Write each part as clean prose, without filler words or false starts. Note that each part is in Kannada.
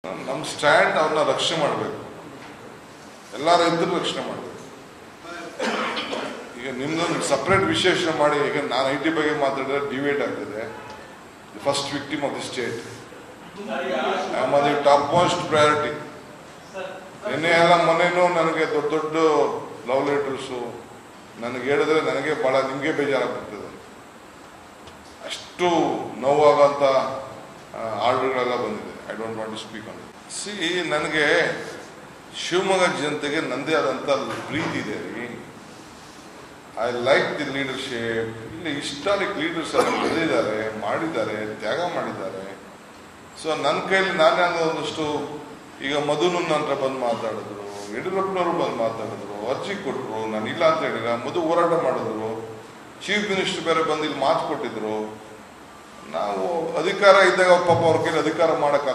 ನಮ್ಮ ಸ್ಟ್ಯಾಂಡ್ ಅವ್ರನ್ನ ರಕ್ಷಣೆ ಮಾಡಬೇಕು, ಎಲ್ಲ ರೈತರು ರಕ್ಷಣೆ ಮಾಡಬೇಕು. ಈಗ ನಿಮ್ದೊಂದು ಸಪ್ರೇಟ್ ವಿಶೇಷ ಮಾಡಿ, ಈಗ ನಾನು IT ಬಗ್ಗೆ ಮಾತಾಡಿದ್ರೆ ಡಿಬೇಟ್ ಆಗ್ತದೆ. The first victim of the state, I am the top most priority. ನಿನ್ನೆ ಎಲ್ಲ ಮೊನ್ನೆನೂ ನನಗೆ ದೊಡ್ಡ ದೊಡ್ಡ ಲವ್ ಲೆಟರ್ಸು ನನಗೆ ಹೇಳಿದ್ರೆ ನನಗೆ ಭಾಳ ನಿಮಗೆ ಬೇಜಾರಾಗ್ಬಿಡ್ತದೆ. ಅಷ್ಟು ನೋವಾಗಂತ ಆರ್ಡರ್ಗಳೆಲ್ಲ ಬಂದಿದೆ. I don't want to speak on it. See, ನನಗೆ ಶಿವಮೊಗ್ಗ ಜನತೆಗೆ ನಂದೇ ಆದಂಥ ಪ್ರೀತಿ ಇದೆ ರೀ. I like the leadership. ಇಲ್ಲಿ ಹಿಸ್ಟಾರಿಕ್ ಲೀಡರ್ಸ್ ಎಲ್ಲ ಬೆಳೆದಿದ್ದಾರೆ, ಮಾಡಿದ್ದಾರೆ, ತ್ಯಾಗ ಮಾಡಿದ್ದಾರೆ. ಸೊ ನನ್ನ ಕೈಲಿ ನಾನೇ ಒಂದಷ್ಟು, ಈಗ ಮಧುನು ನಂತರ ಬಂದು ಮಾತಾಡಿದ್ರು, ಯಡಿಯೂರಪ್ಪನವರು ಬಂದು ಮಾತಾಡಿದ್ರು, ಅರ್ಜಿ ಕೊಟ್ಟರು, ನಾನು ಇಲ್ಲ ಅಂತ ಹೇಳಿಲ್ಲ. ಮಧು ಹೋರಾಟ ಮಾಡಿದ್ರು, ಚೀಫ್ ಮಿನಿಸ್ಟರ್ ಬೇರೆ ಬಂದು ಇಲ್ಲಿ ಮಾತು ಕೊಟ್ಟಿದ್ರು. ನಾವು ಅಧಿಕಾರ ಇದ್ದಾಗ ಅವ್ರ ಪಾಪ ಅವ್ರ ಕೈಲಿ ಅಧಿಕಾರ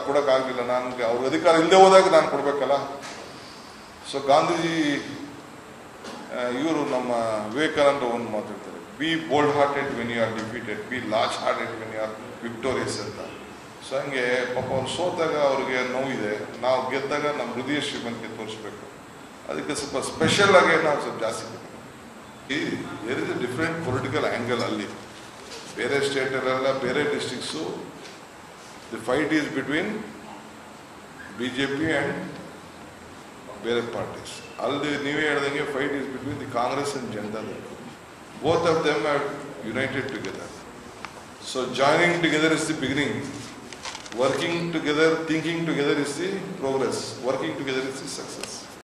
ಕೊಡೋಕ್ಕಾಗಲಿಲ್ಲ. ನನಗೆ ಅವ್ರ ಅಧಿಕಾರ ಇಲ್ಲದೆ ಹೋದಾಗ ನಾನು ಕೊಡಬೇಕಲ್ಲ. ಸೊ ಗಾಂಧೀಜಿ ಇವರು ನಮ್ಮ ವಿವೇಕಾನಂದ ಒಂದು ಮಾತಾಡ್ತಾರೆ, be bold hearted when you are defeated, be large hearted when you are victorious ಅಂತ. ಸೊ ಹಂಗೆ ಪಾಪ ಅವ್ರು ಸೋತಾಗ ಅವ್ರಿಗೆ ನೋವಿದೆ, ನಾವು ಗೆದ್ದಾಗ ನಮ್ಮ ಹೃದಯ ಶ್ರೀಮಂತಿಕೆ ತೋರಿಸ್ಬೇಕು. ಅದಕ್ಕೆ ಸ್ವಲ್ಪ ಸ್ಪೆಷಲ್ ಆಗಿ ನಾವು ಸ್ವಲ್ಪ ಜಾಸ್ತಿ there is a different political angle. ಅಲ್ಲಿ ಬೇರೆ ಸ್ಟೇಟಲ್ಲೆಲ್ಲ ಬೇರೆ districts the fight is between BJP and ಬೇರೆ ಪಾರ್ಟೀಸ್. ಅಲ್ಲಿ ನೀವೇ ಹೇಳ್ದಂಗೆ fight is between the Congress and Janata Dal. Both of them are united together. So joining together is the beginning. Working together, thinking together is the progress. Working together is the success.